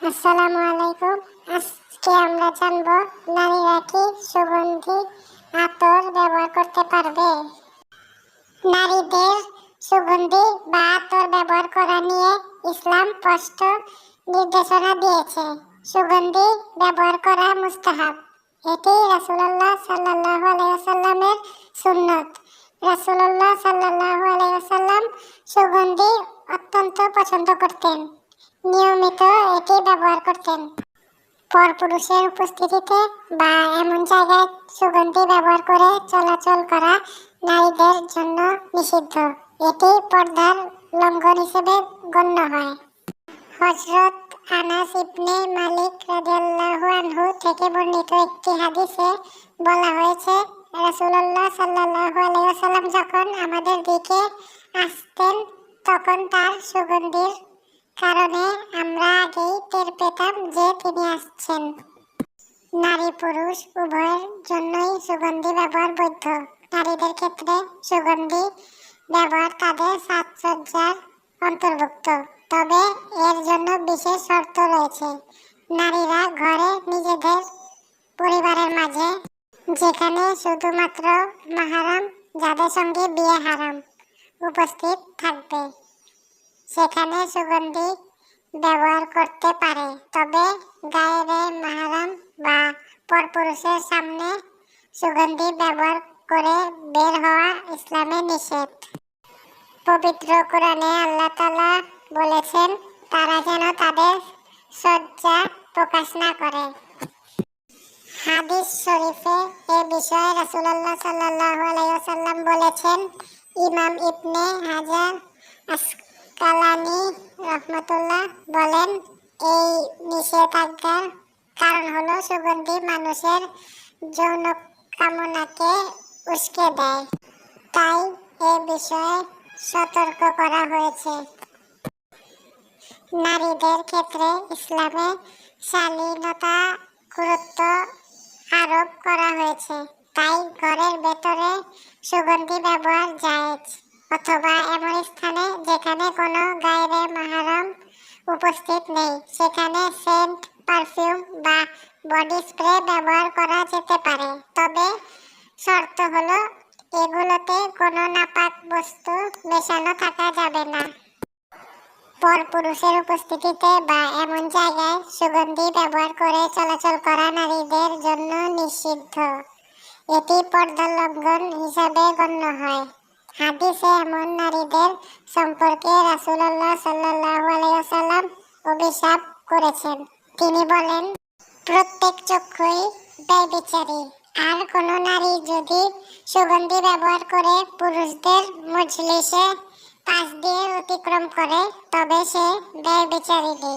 আসসালামু আলাইকুম। আজকে আমরা জানবো নারীরা কি সুগন্ধি আতর ব্যবহার করতে পারবে। নারীদের সুগন্ধি বা আতর ব্যবহার করা নিয়ে ইসলাম স্পষ্ট নির্দেশনা দিয়েছে। সুগন্ধি ব্যবহার করা মুস্তাহাব। এটি রাসূলুল্লাহ সাল্লাল্লাহু আলাইহি ওয়াসাল্লামের সুন্নত। রাসূলুল্লাহ সাল্লাল্লাহু আলাইহি ওয়াসাল্লাম সুগন্ধি অত্যন্ত পছন্দ করতেন, নিয়মিত এটি ব্যবহার করতেন। পরপুরুষের উপস্থিতিতে বা এমন জায়গায় সুগন্ধি ব্যবহার করে চলাচল করা নারীদের জন্য নিষিদ্ধ। এটি পর্দার লঙ্ঘন হিসেবে গণ্য হয়। হযরত আনাস ইবনে মালিক রাদিয়াল্লাহু আনহু থেকে বর্ণিত একটি হাদিসে বলা হয়েছে, রাসূলুল্লাহ সাল্লাল্লাহু আলাইহি ওয়াসাল্লাম যখন আমাদের দিকে আসতেন তখন তার সুগন্ধির কারণে আমরা আগেই টের পেতাম যে তিনি আসছেন। নারী পুরুষ উভয়ের জন্যই সুগন্ধি ব্যবহার বৈধ। নারীদের ক্ষেত্রে সুগন্ধি ব্যবহার তাদের সাজসজ্জার অন্তর্ভুক্ত, তবে এর জন্য বিশেষ শর্ত রয়েছে। নারীরা ঘরে নিজেদের পরিবারের মাঝে, যেখানে শুধুমাত্র মাহরাম যাদের সঙ্গে বিয়ে হারাম উপস্থিত থাকবে, সেখানে সুগন্ধি ব্যবহার করতে পারে। তবে গায়রে মাহরাম বা পরপুরুষের সামনে সুগন্ধি ব্যবহার করে বের হওয়া ইসলামে নিষেধ। পবিত্র কোরআনে আল্লাহ তাআলা বলেছেন, তারা যেন তাদের সজ্জা প্রকাশ না করে। হাদিস শরীফে এ বিষয়ে রাসূলুল্লাহ সাল্লাল্লাহু আলাইহি ওয়াসাল্লাম বলেছেন। ইমাম ইবনে হাজার আসকালানি রাহমাতুল্লাহ বলেন, এই নিষেধাজ্ঞার কারণ হলো সুগন্ধি মানুষের যৌন কামনাকে উস্কে দেয়, তাই এ বিষয়ে সতর্ক করা হয়েছে। নারীদের ক্ষেত্রে ইসলামে শালীনতা গুরুত্ব আরোপ করা হয়েছে, তাই ঘরের ভেতরে সুগন্ধি ব্যবহার জায়েজ, অথবা এমন স্থানে যেখানে কোনো গায়রে মাহরাম উপস্থিত নেই সেখানে সেন্ট, পারফিউম বা বডি স্প্রে ব্যবহার করা যেতে পারে। তবে শর্ত হলো এগুলোতে কোনো নাপাক বস্তু মেশানো থাকা যাবে না। পরপুরুষের উপস্থিতিতে বা এমন জায়গায় সুগন্ধি ব্যবহার করে চলাচল করা নারীদের জন্য নিষিদ্ধ। এটি পর্দার লঙ্ঘন হিসাবে গণ্য হয়। হাদিসে এমন নারীদের সম্পর্কে রাসূলুল্লাহ সাল্লাল্লাহু আলাইহি ওয়াসাল্লাম অভিশাপ করেছেন। তিনি বলেন, প্রত্যেক চক্ষুই ব্যভিচারী। আর কোনো নারী যদি সুগন্ধি ব্যবহার করে পুরুষদের মজলিসে পাশ দিয়ে অতিক্রম করে তবে সে ব্যভিচারিণী।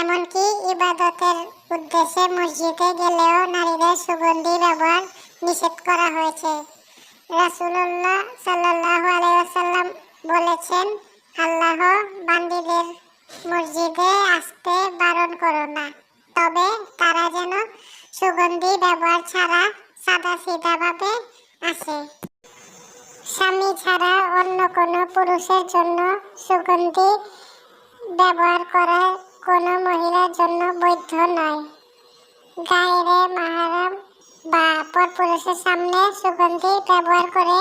এমনকি ইবাদতের উদ্দেশ্যে মসজিদে গেলেও নারীদের সুগন্ধি ব্যবহার নিষেধ করা হয়েছে। রাসূলুল্লাহ সাল্লাল্লাহু আলাইহি ওয়াসাল্লাম বলেছেন, আল্লাহ বান্দীদের মসজিদে আসতে বারণ করো না, তবে তারা যেন সুগন্ধি ব্যবহার ছাড়া সাদাসিধাভাবে আসে। স্বামী ছাড়া অন্য কোনো পুরুষের জন্য সুগন্ধি ব্যবহার করা কোনো মহিলার জন্য বৈধ নয়। গায়রে মাহরাম বা পরপুরুষের সামনে সুগন্ধি ব্যবহার করে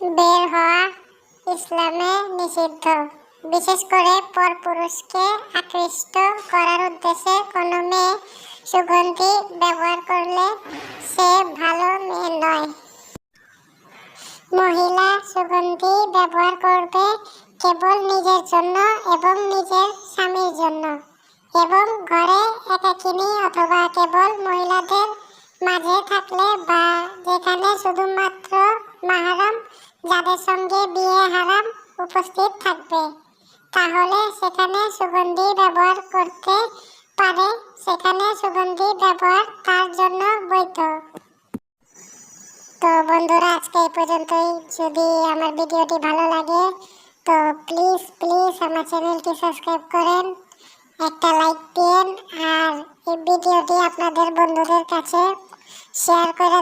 বের হওয়া ইসলামে নিষিদ্ধ। বিশেষ করে পরপুরুষকে আকৃষ্ট করার উদ্দেশ্যে কোনো মেয়ে সুগন্ধি ব্যবহার করলে সে ভালো মেয়ে নয়। মহিলা সুগন্ধি ব্যবহার করবে কেবল নিজের জন্য এবং নিজের স্বামীর জন্য, এবং ঘরে একাকিনী অথবা কেবল মহিলাদের মাঝে থাকলে বা যেখানে শুধুমাত্র মাহরাম যাদের সঙ্গে বিয়ে হারাম উপস্থিত থাকবে, তাহলে সেখানে সুগন্ধি ব্যবহার করতে পারে। সেখানে সুগন্ধি ব্যবহার তার জন্য বৈধ। তো বন্ধুরা, আজকে এই পর্যন্তই। যদি আমার ভিডিওটি ভালো লাগে তো প্লিজ আমার চ্যানেলটি সাবস্ক্রাইব করেন, একটা লাইক দিন, আর এই ভিডিওটি আপনাদের বন্ধুদের কাছে শেয়ার করে